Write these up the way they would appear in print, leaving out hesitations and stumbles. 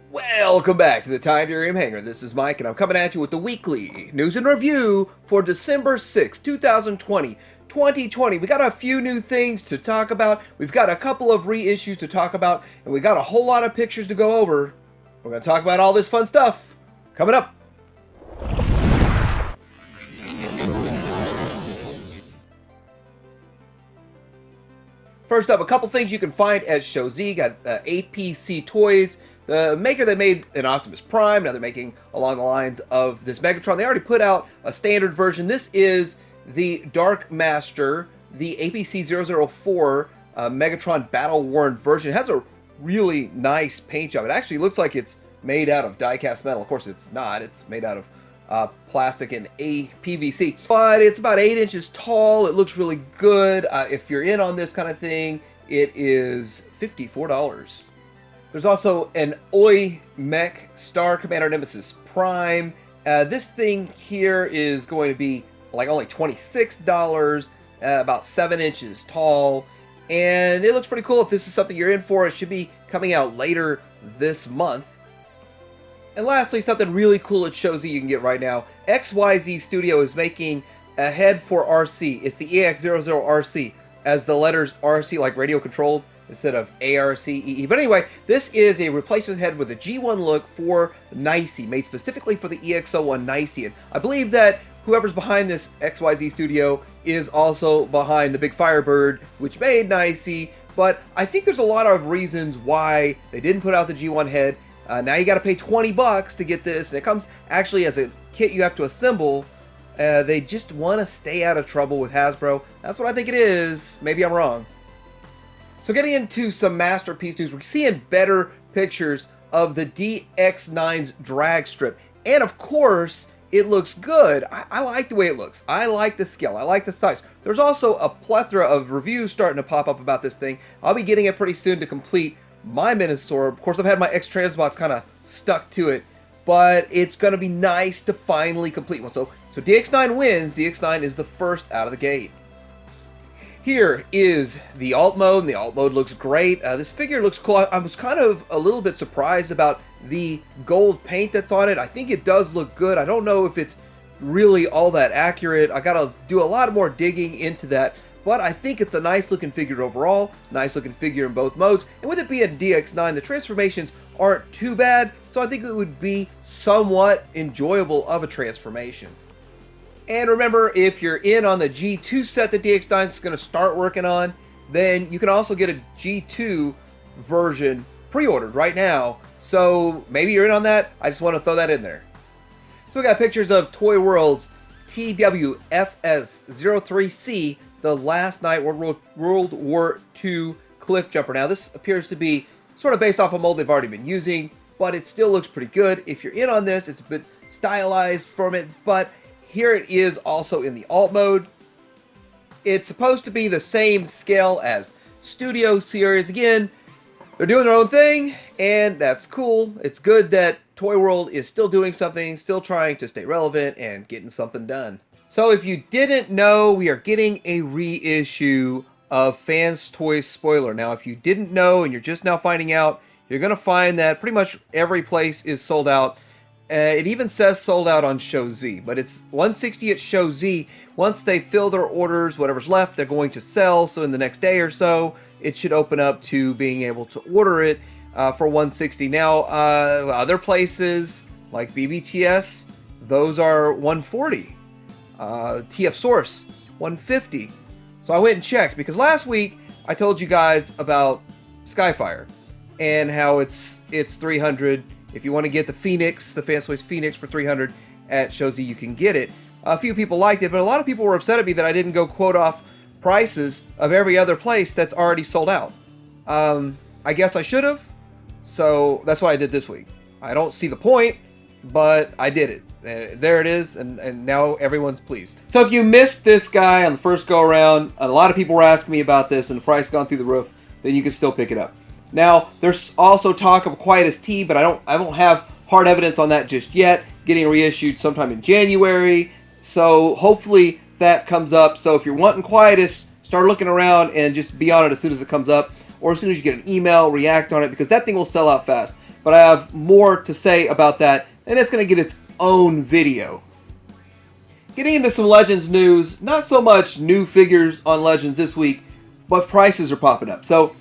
Welcome back to the Tiberium Hangar. This is Mike, and I'm coming at you with the weekly news and review for December 6, 2020. 2020. We got a few new things to talk about. We've got a couple of reissues to talk about, and we got a whole lot of pictures to go over. We're going to talk about all this fun stuff coming up. First up, a couple things you can find at Shozi. Got APC Toys, the maker that made an Optimus Prime. Now they're making along the lines of this Megatron. They already put out a standard version. This is the Dark Master, the APC 004 Megatron Battle-Worn version. It has a really nice paint job. It actually looks like it's made out of die-cast metal. Of course, it's not. It's made out of plastic and PVC, but it's about 8 inches tall. It looks really good. If you're in on this kind of thing, it is $54. There's also an Oi Mech Star Commander Nemesis Prime. This thing here is going to be like only $26, about 7 inches tall, and it looks pretty cool. If this is something you're in for, it should be coming out later this month. And lastly, something really cool at Shozi you can get right now. XYZ Studio is making a head for RC. It's the EX00RC, as the letters RC, like radio controlled, instead of ARCEE. But anyway, this is a replacement head with a G1 look for Nicey, made specifically for the EX01 Nicey. And I believe that whoever's behind this XYZ Studio is also behind the big Firebird, which made Nicey. But I think there's a lot of reasons why they didn't put out the G1 head. Now you got to pay $20 to get this, and it comes actually as a kit you have to assemble. They just want to stay out of trouble with Hasbro. That's what I think it is. Maybe I'm wrong. So getting into some Masterpiece news, we're seeing better pictures of the DX9's drag strip. And of course, it looks good. I like the way it looks. I like the scale. I like the size. There's also a plethora of reviews starting to pop up about this thing. I'll be getting it pretty soon to complete my Minosaur. Of course, I've had my X-Transbots kind of stuck to it, but it's going to be nice to finally complete one. So DX9 wins. DX9 is the first out of the gate. Here is the alt mode, and the alt mode looks great. This figure looks cool. I was kind of a little bit surprised about the gold paint that's on it. I think it does look good. I don't know if it's really all that accurate. I got to do a lot more digging into that. But I think it's a nice looking figure overall, nice looking figure in both modes, and with it being DX9, the transformations aren't too bad, so I think it would be somewhat enjoyable of a transformation. And remember, if you're in on the G2 set that DX9 is going to start working on, then you can also get a G2 version pre-ordered right now, so maybe you're in on that. I just want to throw that in there. So we got pictures of Toy World's TWFS03C, the Last Knight World War II Cliff Jumper. Now, this appears to be sort of based off a mold they've already been using, but it still looks pretty good. If you're in on this, it's a bit stylized from it, but here it is also in the alt mode. It's supposed to be the same scale as Studio Series. Again, they're doing their own thing, and that's cool. It's good that Toy World is still doing something, still trying to stay relevant and getting something done. So if you didn't know, we are getting a reissue of Fans Toys Spoiler. Now, if you didn't know and you're just now finding out, you're going to find that pretty much every place is sold out. It even says sold out on Shozi, but it's $160 at Shozi. Once they fill their orders, whatever's left, they're going to sell. So in the next day or so, it should open up to being able to order it for $160. Now, other places like BBTS, those are $140. TF Source, $150. So I went and checked, because last week I told you guys about Skyfire and how it's $300. If you want to get the Phoenix, the Fans Toys Phoenix for $300 at Shozi, you can get it. A few people liked it, but a lot of people were upset at me that I didn't go quote off prices of every other place that's already sold out. I guess I should have, so that's what I did this week. I don't see the point, but I did it. There it is, and now everyone's pleased. So if you missed this guy on the first go around, a lot of people were asking me about this and the price gone through the roof, then you can still pick it up. Now, there's also talk of Quietus T, but I don't have hard evidence on that just yet. Getting reissued sometime in January, so hopefully that comes up. So if you're wanting Quietus, start looking around and just be on it as soon as it comes up, or as soon as you get an email, react on it, because that thing will sell out fast. but I have more to say about that, and it's going to get its own video. Getting into some Legends news, not so much new figures on Legends this week, but prices are popping up. So,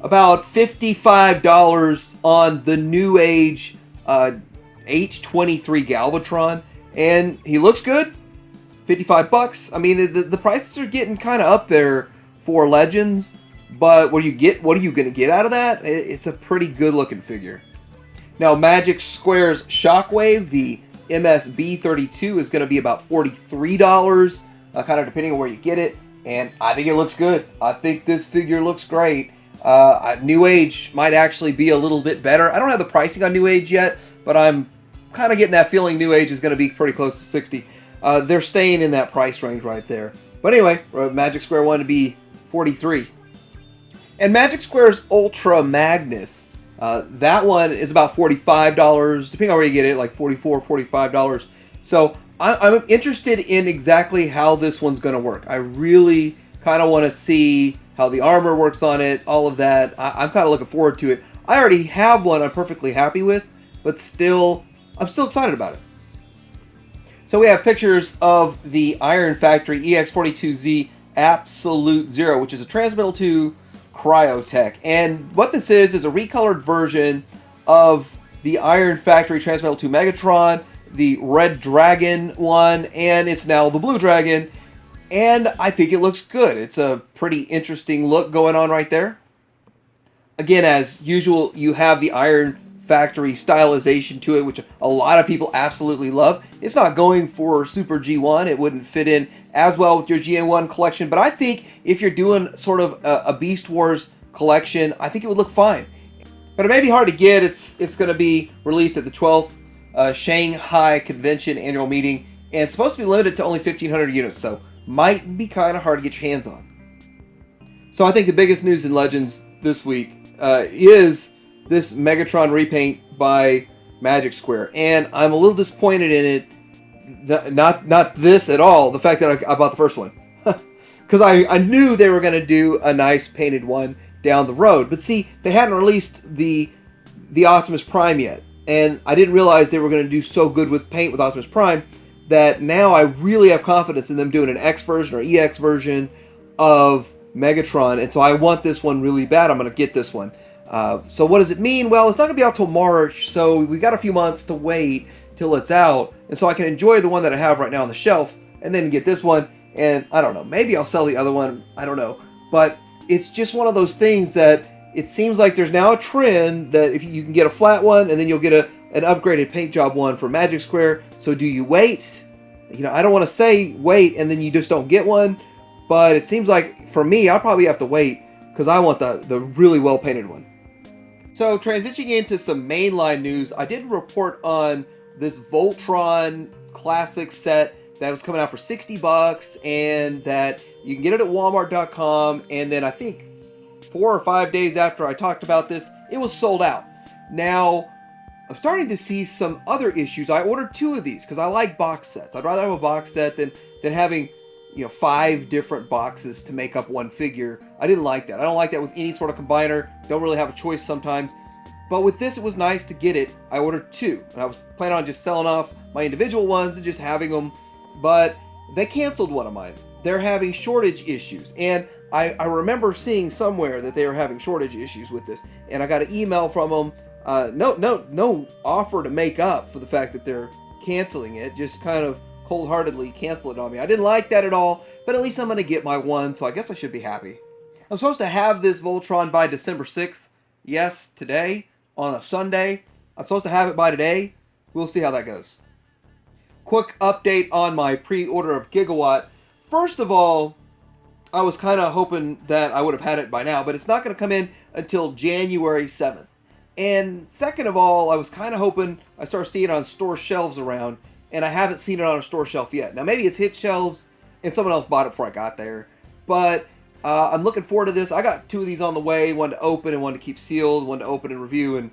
about $55 on the New Age H23 Galvatron, and he looks good. $55. I mean, the prices are getting kind of up there for Legends, but what are you going to get out of that? It's a pretty good looking figure. Now, Magic Square's Shockwave, the MSB32, is going to be about $43, kind of depending on where you get it, and I think it looks good. I think this figure looks great. New Age might actually be a little bit better. I don't have the pricing on New Age yet, but I'm kind of getting that feeling New Age is going to be pretty close to 60. They're staying in that price range right there. But anyway, Magic Square wanted to be 43. And Magic Square's Ultra Magnus, that one is about $45, depending on where you get it, like $44, $45. So I'm interested in exactly how this one's going to work. I really kind of want to see how the armor works on it, all of that. I'm kind of looking forward to it. I already have one I'm perfectly happy with, but still, I'm still excited about it. So we have pictures of the Iron Factory EX42Z Absolute Zero, which is a Transmetal 2 Cryotech. And what this is a recolored version of the Iron Factory Transmetal 2 Megatron, the Red Dragon one, and it's now the Blue Dragon. And I think it looks good. It's a pretty interesting look going on right there. Again, as usual, you have the Iron Factory stylization to it, which a lot of people absolutely love. It's not going for Super G1. It wouldn't fit in as well with your GN1 collection, but I think if you're doing sort of a Beast Wars collection, I think it would look fine. But it may be hard to get. It's going to be released at the 12th Shanghai Convention Annual Meeting, and it's supposed to be limited to only 1,500 units, so might be kind of hard to get your hands on. So I think the biggest news in Legends this week is this Megatron repaint by Magic Square, and I'm a little disappointed in it. Not this at all. The fact that I bought the first one, because I knew they were going to do a nice painted one down the road. But see, they hadn't released the Optimus Prime yet, and I didn't realize they were going to do so good with paint with Optimus Prime that now I really have confidence in them doing an X version or EX version of Megatron, and so I want this one really bad. I'm going to get this one. So what does it mean? Well, it's not going to be out till March, so we got a few months to wait till it's out, and so I can enjoy the one that I have right now on the shelf, and then get this one, and I don't know, maybe I'll sell the other one, I don't know, but it's just one of those things that it seems like there's now a trend that if you can get a flat one, and then you'll get an upgraded paint job one for Magic Square. So do you wait? You know, I don't want to say wait and then you just don't get one, but it seems like for me, I'll probably have to wait because I want the really well painted one. So transitioning into some mainline news, I did report on this Voltron Classic set that was coming out for $60 and that you can get it at Walmart.com, and then I think 4 or 5 days after I talked about this, it was sold out. Now, I'm starting to see some other issues. I ordered 2 of these because I like box sets. I'd rather have a box set than having 5 different boxes to make up one figure. I didn't like that. I don't like that with any sort of combiner. Don't really have a choice sometimes. But with this, it was nice to get it. I ordered 2. And I was planning on just selling off my individual ones and just having them. But they canceled one of mine. They're having shortage issues. And I remember seeing somewhere that they were having shortage issues with this. And I got an email from them. No offer to make up for the fact that they're canceling it. Just kind of cold-heartedly cancel it on me. I didn't like that at all, but at least I'm going to get my one, so I guess I should be happy. I'm supposed to have this Voltron by December 6th. Yes, today, on a Sunday. I'm supposed to have it by today. We'll see how that goes. Quick update on my pre-order of Gigawatt. First of all, I was kind of hoping that I would have had it by now, but it's not going to come in until January 7th. And second of all, I was kind of hoping I start seeing it on store shelves around, and I haven't seen it on a store shelf yet. Now, maybe it's hit shelves, and someone else bought it before I got there. But I'm looking forward to this. I got 2 of these on the way, one to open and one to keep sealed, one to open and review and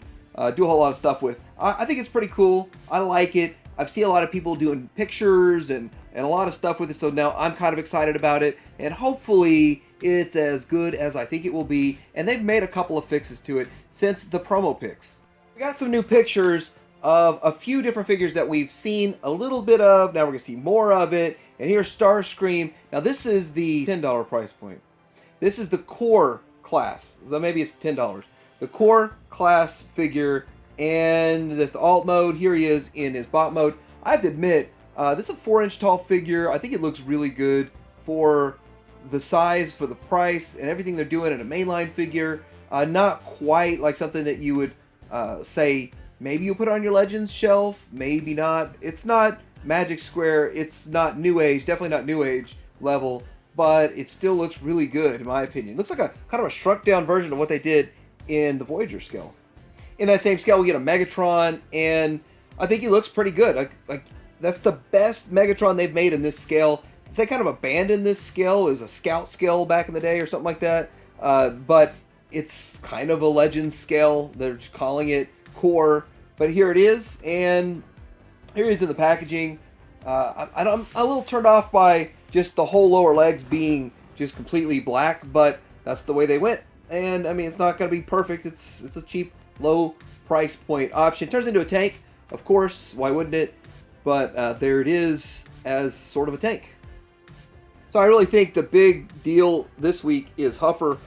do a whole lot of stuff with. I think it's pretty cool. I like it. I've seen a lot of people doing pictures and a lot of stuff with it, so now I'm kind of excited about it. And hopefully it's as good as I think it will be. And they've made a couple of fixes to it since the promo pics. We got some new pictures of a few different figures that we've seen a little bit of. Now we're going to see more of it. And here's Starscream. Now this is the $10 price point. This is the core class. So maybe it's $10. The core class figure, and there's the alt mode. Here he is in his bot mode. I have to admit, this is a 4-inch tall figure. I think it looks really good for the size, for the price, and everything they're doing in a mainline figure. Not quite like something that you would say maybe you put on your Legends shelf, maybe not. It's not Magic Square. It's not New Age. Definitely not New Age level. But it still looks really good, in my opinion. It looks like a kind of a struck down version of what they did in the Voyager scale. In that same scale, we get a Megatron, and I think he looks pretty good. Like that's the best Megatron they've made in this scale. They kind of abandoned this scale as a Scout scale back in the day or something like that. But it's kind of a Legends scale. They're calling it core, but here it is, and here it is in the packaging. I'm a little turned off by just the whole lower legs being just completely black, but that's the way they went. And I mean, it's not going to be perfect. It's a cheap, low price point option. It turns into a tank, of course. Why wouldn't it? But there it is as sort of a tank. So I really think the big deal this week is Huffer.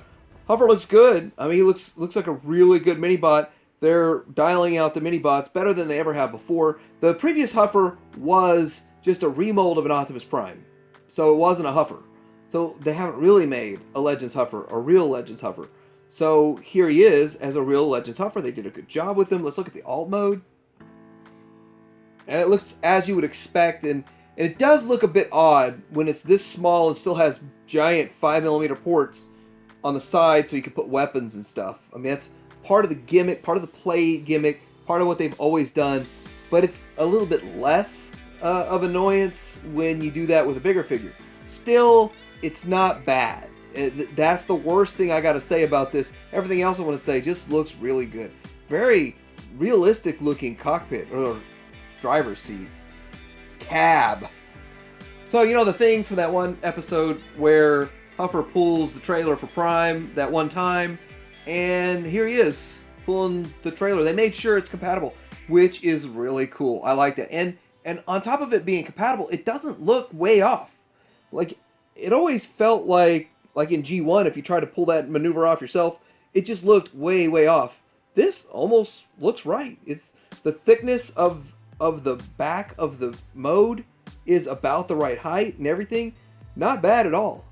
Huffer looks good. I mean, he looks like a really good mini bot. They're dialing out the mini bots better than they ever have before. The previous Huffer was just a remold of an Optimus Prime, so it wasn't a Huffer. So they haven't really made a Legends Huffer, a real Legends Huffer. So here he is as a real Legends Huffer. They did a good job with him. Let's look at the alt mode. And it looks as you would expect, and it does look a bit odd when it's this small and still has giant 5mm ports on the side so you can put weapons and stuff. I mean, that's part of the gimmick, part of the play gimmick, part of what they've always done, but it's a little bit less of annoyance when you do that with a bigger figure. Still, it's not bad. That's the worst thing I got to say about this. Everything else I want to say just looks really good. Very realistic looking cockpit or driver's seat. Cab. So, you know the thing from that one episode where Huffer pulls the trailer for Prime that one time, and here he is pulling the trailer. They made sure it's compatible, which is really cool. I like that. And on top of it being compatible, it doesn't look way off. Like, it always felt like in G1, if you tried to pull that maneuver off yourself, it just looked way, way off. This almost looks right. It's the thickness of the back of the mode is about the right height and everything. Not bad at all.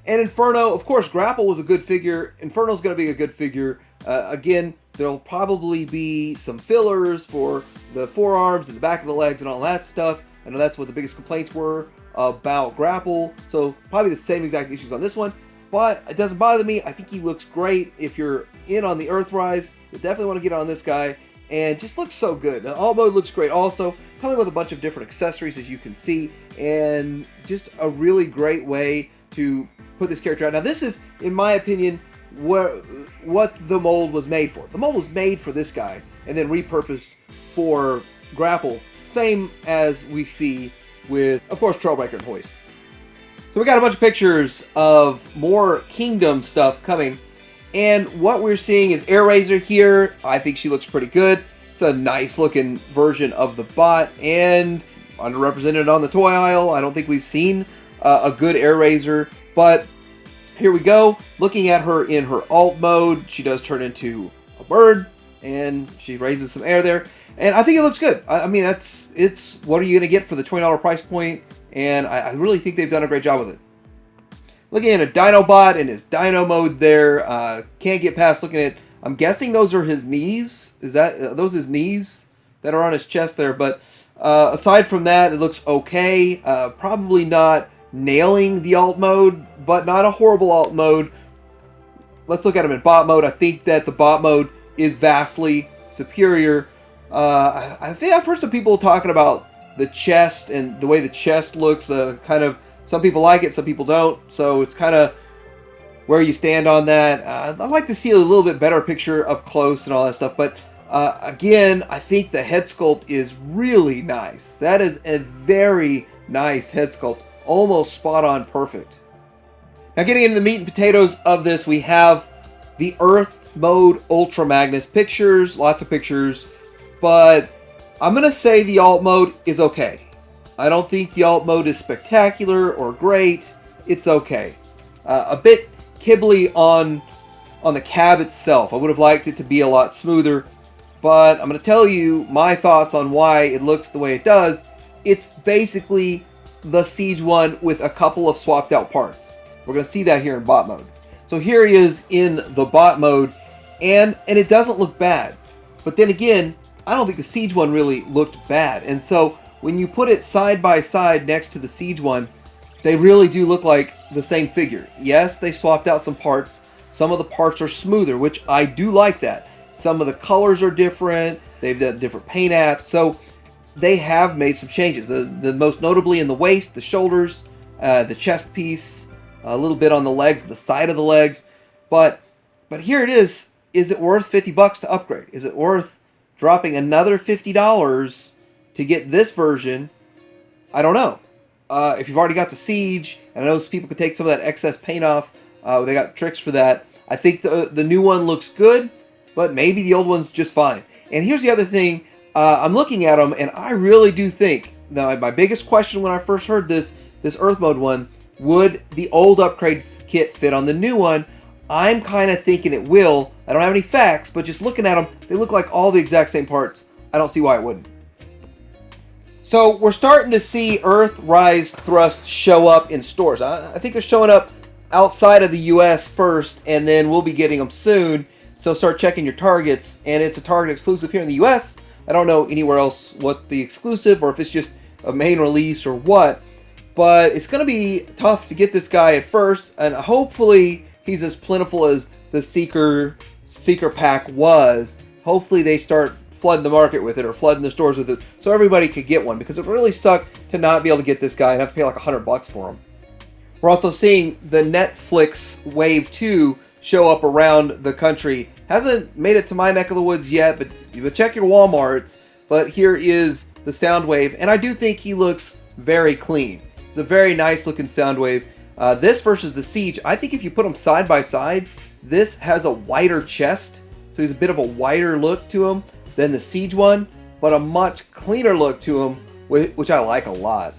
And Inferno, of course, Grapple was a good figure. Inferno's going to be a good figure. Again, there'll probably be some fillers for the forearms and the back of the legs and all that stuff. I know that's what the biggest complaints were about Grapple. So probably the same exact issues on this one. But it doesn't bother me. I think he looks great. If you're in on the Earthrise, you definitely want to get on this guy. And just looks so good. The alt mode looks great also. Coming with a bunch of different accessories, as you can see. And just a really great way to put this character out. Now this is, in my opinion, what the mold was made for. The mold was made for this guy and then repurposed for Grapple. Same as we see with, of course, Trailbreaker and Hoist. So we got a bunch of pictures of more Kingdom stuff coming. And what we're seeing is Airazor here. I think she looks pretty good. It's a nice looking version of the bot and underrepresented on the toy aisle. I don't think we've seen a good Airazor, but here we go. Looking at her in her alt mode, she does turn into a bird and she raises some air there. And I think it looks good. I mean, it's what are you going to get for the $20 price point? And I really think they've done a great job with it. Looking at a Dinobot in his Dino mode there. Can't get past looking at, I'm guessing those are his knees. Are those his knees that are on his chest there? But aside from that, it looks okay. Probably not nailing the alt mode, but not a horrible alt mode. Let's look at him in bot mode. I think that the bot mode is vastly superior. I think I've heard some people talking about the chest and the way the chest looks. Kind of, some people like it, some people don't. So it's kind of where you stand on that. I'd like to see a little bit better picture up close and all that stuff. But again, I think the head sculpt is really nice. That is a very nice head sculpt. Almost spot on perfect. Now getting into the meat and potatoes of this, we have the Earth mode Ultra Magnus. Pictures, lots of pictures, but I'm going to say the alt mode is okay. I don't think the alt mode is spectacular or great. It's okay. A bit kibbly on the cab itself. I would have liked it to be a lot smoother, but I'm going to tell you my thoughts on why it looks the way it does. It's basically the Siege one with a couple of swapped out parts. We're going to see that here in bot mode. So here he is in the bot mode, and it doesn't look bad. But then again, I don't think the Siege one really looked bad. And so when you put it side by side next to the Siege one, they really do look like the same figure. Yes, they swapped out some parts. Some of the parts are smoother, which I do like that. Some of the colors are different. They've done different paint apps. So they have made some changes. The most notably in the waist, the shoulders, the chest piece, a little bit on the legs, the side of the legs. But here it is. Is it worth $50 to upgrade? Is it worth dropping another $50 to get this version? I don't know. If you've already got the Siege, and I know people could take some of that excess paint off, they got tricks for that. I think the new one looks good, but maybe the old one's just fine. And here's the other thing. I'm looking at them, and I really do think, now my biggest question when I first heard this Earth Mode one, would the old upgrade kit fit on the new one? I'm kind of thinking it will. I don't have any facts, but just looking at them, they look like all the exact same parts. I don't see why it wouldn't. So we're starting to see Earthrise Thrust show up in stores. I think they're showing up outside of the US first, and then we'll be getting them soon. So start checking your targets, and it's a Target exclusive here in the US. I don't know anywhere else what the exclusive, or if it's just a main release or what, but it's going to be tough to get this guy at first, and hopefully he's as plentiful as the Seeker pack was. Hopefully they start flooding the market with it, or flooding the stores with it, so everybody could get one, because it would really suck to not be able to get this guy and have to pay like $100 for him. We're also seeing the Netflix Wave 2 show up around the country. Hasn't made it to my neck of the woods yet, but you would check your Walmarts. But here is the Soundwave, and I do think he looks very clean. It's a very nice looking Soundwave. This versus the Siege, I think if you put them side by side, this has a wider chest, so he's a bit of a wider look to him than the Siege one, but a much cleaner look to him, which I like a lot.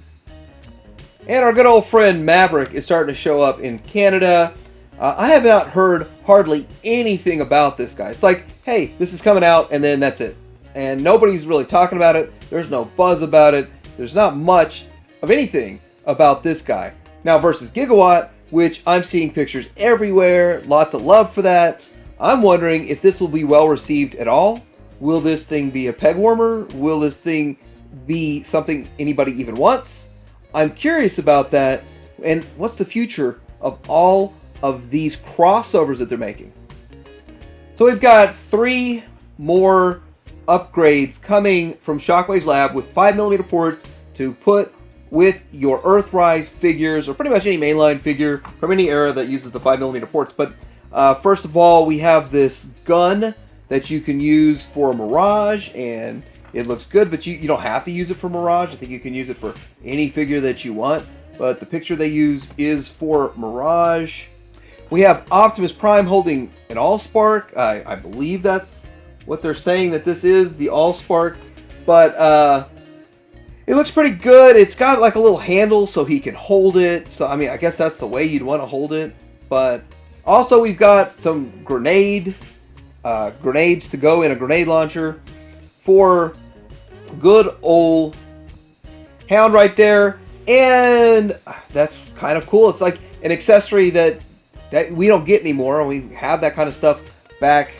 And our good old friend Maverick is starting to show up in Canada. I have not heard hardly anything about this guy. It's like, hey, this is coming out, and then that's it. And nobody's really talking about it. There's no buzz about it. There's not much of anything about this guy. Now versus Gigawatt, which I'm seeing pictures everywhere, lots of love for that. I'm wondering if this will be well received at all. Will this thing be a peg warmer? Will this thing be something anybody even wants? I'm curious about that. And what's the future of all of these crossovers that they're making? So we've got 3 more upgrades coming from Shockwave's lab with 5mm ports to put with your Earthrise figures, or pretty much any mainline figure from any era that uses the 5mm ports. But first of all, we have this gun that you can use for Mirage, and it looks good, but you don't have to use it for Mirage. I think you can use it for any figure that you want, but the picture they use is for Mirage. We have Optimus Prime holding an Allspark. I believe that's what they're saying that this is, the Allspark, but it looks pretty good. It's got like a little handle so he can hold it. So, I mean, I guess that's the way you'd want to hold it. But also we've got some grenades to go in a grenade launcher for good old Hound right there. And that's kind of cool. It's like an accessory that we don't get anymore. We have that kind of stuff back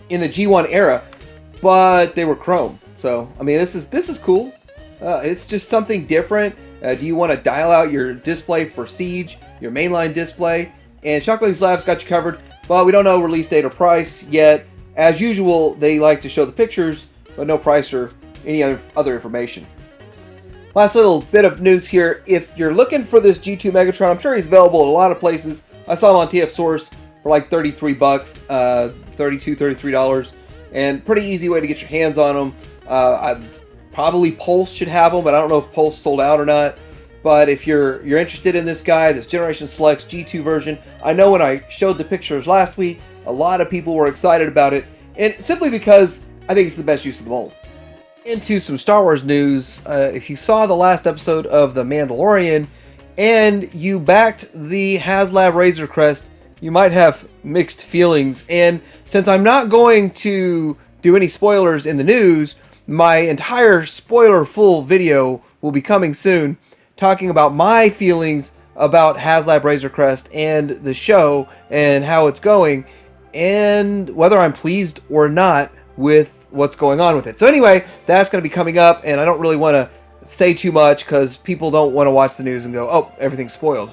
in the G1 era, but they were chrome. So, I mean, this is cool. It's just something different. Do you want to dial out your display for Siege, your mainline display? And Shockwave's Lab's got you covered, but we don't know release date or price yet. As usual, they like to show the pictures, but no price or any other information. Last little bit of news here. If you're looking for this G2 Megatron, I'm sure he's available at a lot of places. I saw him on TF Source for like $33, $32, $33, and pretty easy way to get your hands on him. Probably Pulse should have them, but I don't know if Pulse sold out or not. But if you're interested in this guy, this Generation Selects G2 version, I know when I showed the pictures last week, A lot of people were excited about it, and simply because I think it's the best use of the mold. Into some Star Wars news, if you saw the last episode of The Mandalorian and you backed the HasLab Razor Crest, you might have mixed feelings. And since I'm not going to do any spoilers in the news, my entire spoiler-full video will be coming soon, talking about my feelings about HasLab Razor Crest and the show and how it's going, and whether I'm pleased or not with what's going on with it. So anyway, that's going to be coming up, and I don't really want to say too much because people don't want to watch the news and go, oh, everything's spoiled.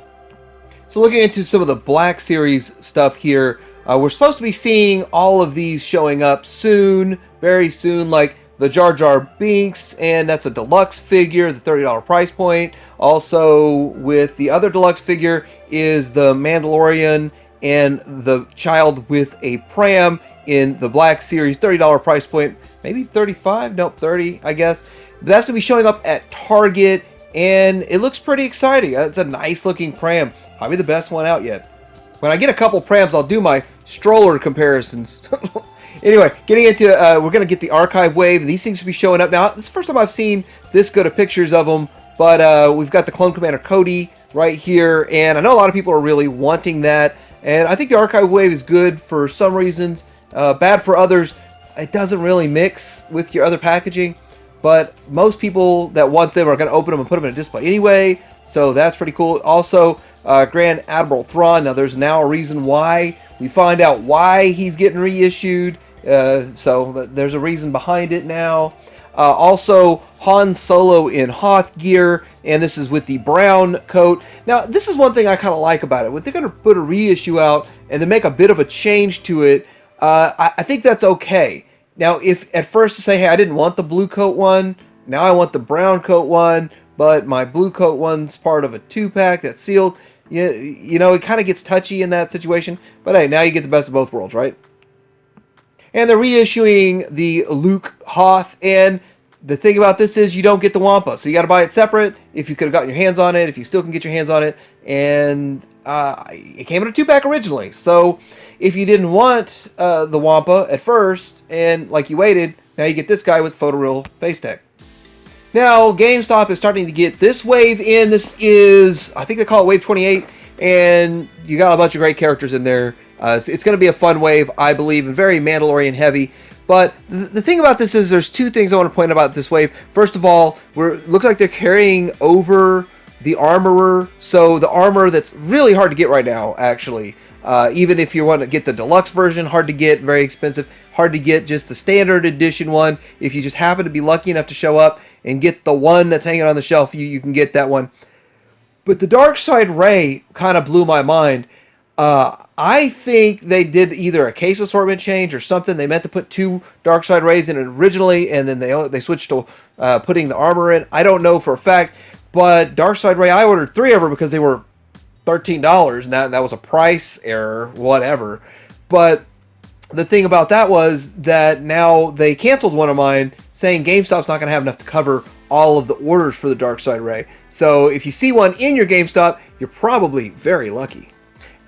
So looking into some of the Black Series stuff here, we're supposed to be seeing all of these showing up soon, very soon, like the Jar Jar Binks, and that's a deluxe figure, the $30 price point. Also, with the other deluxe figure is the Mandalorian and the child with a pram in the Black Series, $30 price point, maybe 35, nope, 30, I guess. But that's gonna be showing up at Target, and it looks pretty exciting. It's a nice looking pram, probably the best one out yet. When I get a couple prams, I'll do my stroller comparisons. Anyway, getting into, we're gonna get the archive wave, and these things will be showing up now. This is the first time I've seen this good of pictures of them, but we've got the Clone Commander Cody right here, and I know a lot of people are really wanting that, and I think the archive wave is good for some reasons. Bad for others. It doesn't really mix with your other packaging, but most people that want them are going to open them and put them in a display anyway, so that's pretty cool. Also, Grand Admiral Thrawn. Now, there's now a reason why. We find out why he's getting reissued, so there's a reason behind it now. Also, Han Solo in Hoth gear, and this is with the brown coat. Now, this is one thing I kind of like about it. If they're going to put a reissue out and then make a bit of a change to it, I think that's okay. Now, if at first to say, hey, I didn't want the blue coat one, now I want the brown coat one, but my blue coat one's part of a 2-pack that's sealed, you know, it kind of gets touchy in that situation. But hey, now you get the best of both worlds, right? And they're reissuing the Luke Hoth, and the thing about this is you don't get the Wampa, so you got to buy it separate if you could have gotten your hands on it, if you still can get your hands on it, and it came in a 2-pack originally. So if you didn't want the Wampa at first, and like you waited, now you get this guy with Photoreal face tech. Now, GameStop is starting to get this wave in. This is, I think they call it Wave 28, and you got a bunch of great characters in there. It's going to be a fun wave, I believe, and very Mandalorian heavy. But the thing about this is there's two things I want to point out about this wave. First of all, looks like they're carrying over the Armorer. So the armor that's really hard to get right now, actually. Even if you want to get the deluxe version, hard to get, very expensive. Hard to get just the standard edition one. If you just happen to be lucky enough to show up and get the one that's hanging on the shelf, you can get that one. But the Darkseid Ray kind of blew my mind. I think they did either a case assortment change or something. They meant to put 2 Darkseid Rays in it originally, and then they switched to putting the armor in. I don't know for a fact, but Darkseid Ray, I ordered 3 of her because they were $13, and that was a price error, whatever. But the thing about that was that now they canceled one of mine, saying GameStop's not going to have enough to cover all of the orders for the Darkseid Ray. So if you see one in your GameStop, you're probably very lucky.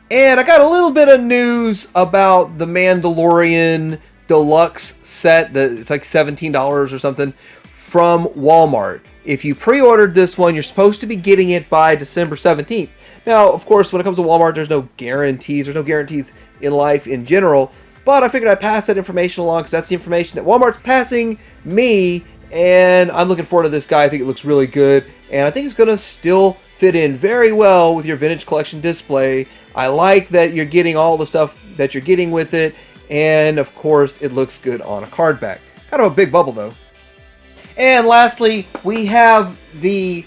And I got a little bit of news about the Mandalorian Deluxe set. It's like $17 or something from Walmart. If you pre-ordered this one, you're supposed to be getting it by December 17th. Now, of course, when it comes to Walmart, there's no guarantees. There's no guarantees in life in general. But I figured I'd pass that information along because that's the information that Walmart's passing me. And I'm looking forward to this guy. I think it looks really good. And I think it's going to still fit in very well with your Vintage Collection display. I like that you're getting all the stuff that you're getting with it. And, of course, it looks good on a card back. Kind of a big bubble, though. And lastly, we have the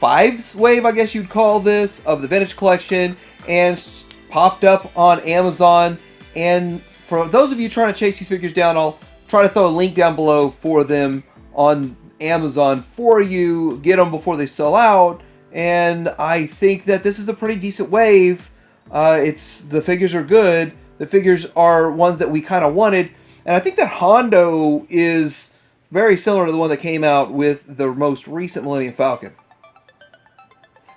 Fives wave, I guess you'd call this, of the Vintage Collection. And popped up on Amazon. And for those of you trying to chase these figures down, I'll try to throw a link down below for them on Amazon for you. Get them before they sell out. And I think that this is a pretty decent wave. The figures are good. The figures are ones that we kind of wanted. And I think that Hondo is very similar to the one that came out with the most recent Millennium Falcon.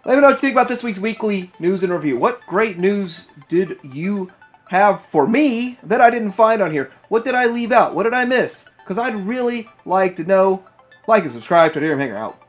Let me know what you think about this week's weekly news and review. What great news did you have for me that I didn't find on here? What did I leave out? What did I miss? Because I'd really like to know. Like and subscribe to Hanger out.